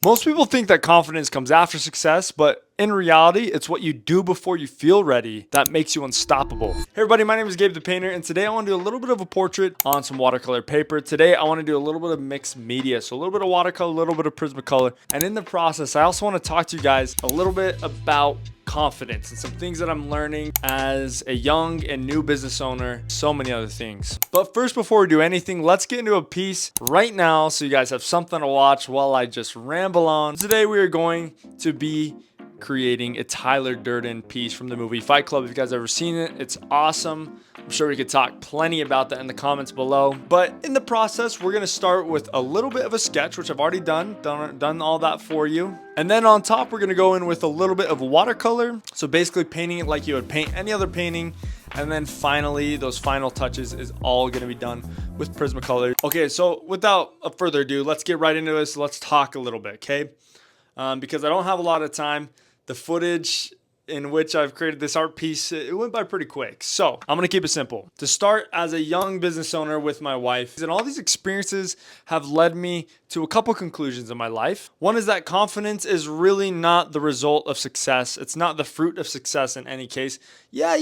Most people think that confidence comes after success, but in reality, it's what you do before you feel ready that makes you unstoppable. Hey everybody, my name is Gabe the Painter, and today I want to do a little bit of a portrait on some watercolor paper. Today I want to do a little bit of mixed media, so a little bit of watercolor, a little bit of Prismacolor, and in the process, I also want to talk to you guys a little bit about confidence and some things that I'm learning as a young and new business owner, so many other things. But first, before we do anything, let's get into a piece right now so you guys have something to watch while I just ramble on. Today we are going to be creating a Tyler Durden piece from the movie Fight Club. If you guys ever seen it, it's awesome. I'm sure we could talk plenty about that in the comments below. But in the process, we're gonna start with a little bit of a sketch, which I've already done all that for you. And then on top, we're gonna go in with a little bit of watercolor. So basically painting it like you would paint any other painting. And then finally, those final touches is all gonna be done with Prismacolor. Okay, so without further ado, let's get right into this. Let's talk a little bit, okay? Because I don't have a lot of time. The footage in which I've created this art piece, it went by pretty quick. So I'm gonna keep it simple. To start, as a young business owner with my wife, and all these experiences have led me to a couple conclusions in my life. One is that confidence is really not the result of success. It's not the fruit of success in any case. Yeah,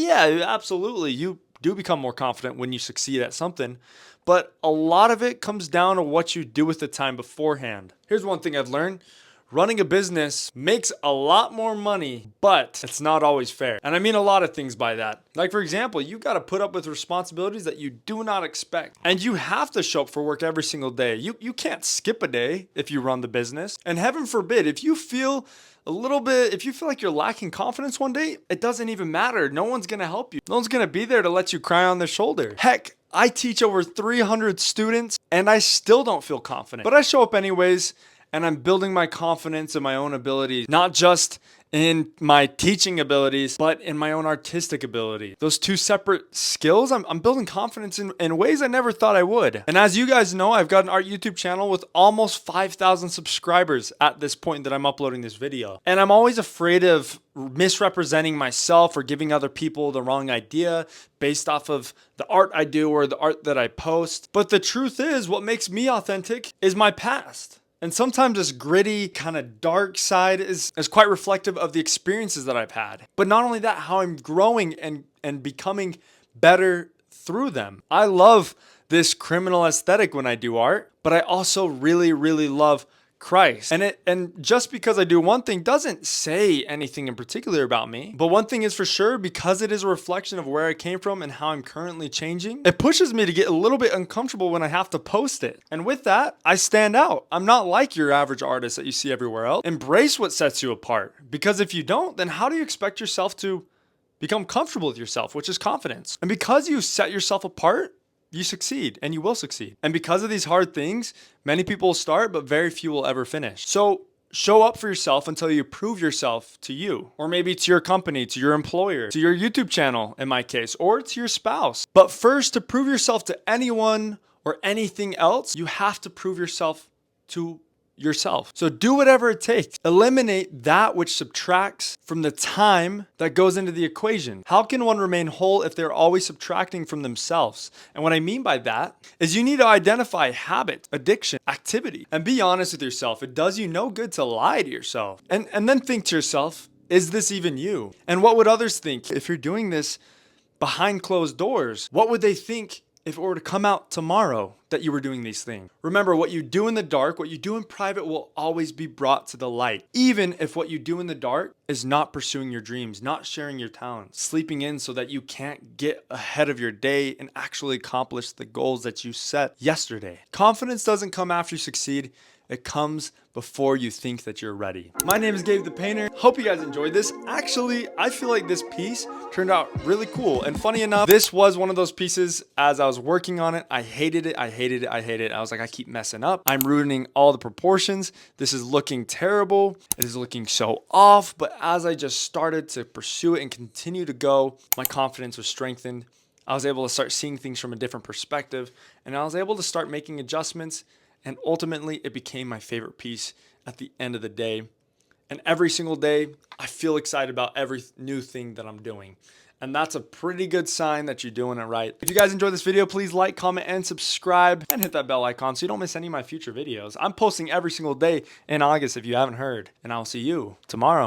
absolutely. You do become more confident when you succeed at something. But a lot of it comes down to what you do with the time beforehand. Here's one thing I've learned. Running a business makes a lot more money, but it's not always fair. And I mean a lot of things by that. Like, for example, you got to put up with responsibilities that you do not expect. And you have to show up for work every single day. You can't skip a day if you run the business. And heaven forbid, if you feel like you're lacking confidence one day, it doesn't even matter. No one's going to help you. No one's going to be there to let you cry on their shoulder. Heck, I teach over 300 students and I still don't feel confident. But I show up anyways. And I'm building my confidence in my own abilities, not just in my teaching abilities, but in my own artistic ability. Those two separate skills, I'm building confidence in ways I never thought I would. And as you guys know, I've got an art YouTube channel with almost 5,000 subscribers at this point that I'm uploading this video. And I'm always afraid of misrepresenting myself or giving other people the wrong idea based off of the art I do or the art that I post. But the truth is, what makes me authentic is my past. And sometimes this gritty, kind of dark side is quite reflective of the experiences that I've had. But not only that, how I'm growing and becoming better through them. I love this criminal aesthetic when I do art, but I also really, really love Christ. And just because I do one thing doesn't say anything in particular about me. But one thing is for sure, because it is a reflection of where I came from and how I'm currently changing, it pushes me to get a little bit uncomfortable when I have to post it. And with that, I stand out. I'm not like your average artist that you see everywhere else. Embrace what sets you apart. Because if you don't, then how do you expect yourself to become comfortable with yourself, which is confidence? And because you set yourself apart, you succeed and you will succeed. And because of these hard things, many people will start, but very few will ever finish. So show up for yourself until you prove yourself to you, or maybe to your company, to your employer, to your YouTube channel in my case, or to your spouse. But first, to prove yourself to anyone or anything else, you have to prove yourself to yourself. So do whatever it takes. Eliminate that which subtracts from the time that goes into the equation. How can one remain whole if they're always subtracting from themselves? And what I mean by that is you need to identify habit, addiction, activity, and be honest with yourself. It does you no good to lie to yourself. And then think to yourself, is this even you? And what would others think if you're doing this behind closed doors? What would they think if it were to come out tomorrow that you were doing these things? Remember, what you do in the dark, what you do in private will always be brought to the light. Even if what you do in the dark is not pursuing your dreams, not sharing your talents, sleeping in so that you can't get ahead of your day and actually accomplish the goals that you set yesterday. Confidence doesn't come after you succeed. It comes before you think that you're ready. My name is Gabe the Painter. Hope you guys enjoyed this. Actually, I feel like this piece turned out really cool. And funny enough, this was one of those pieces as I was working on it. I hated it. I was like, I keep messing up. I'm ruining all the proportions. This is looking terrible. It is looking so off. But as I just started to pursue it and continue to go, my confidence was strengthened. I was able to start seeing things from a different perspective. And I was able to start making adjustments. And ultimately, it became my favorite piece at the end of the day. And every single day, I feel excited about every new thing that I'm doing. And that's a pretty good sign that you're doing it right. If you guys enjoyed this video, please like, comment, and subscribe, and hit that bell icon so you don't miss any of my future videos. I'm posting every single day in August if you haven't heard, and I'll see you tomorrow.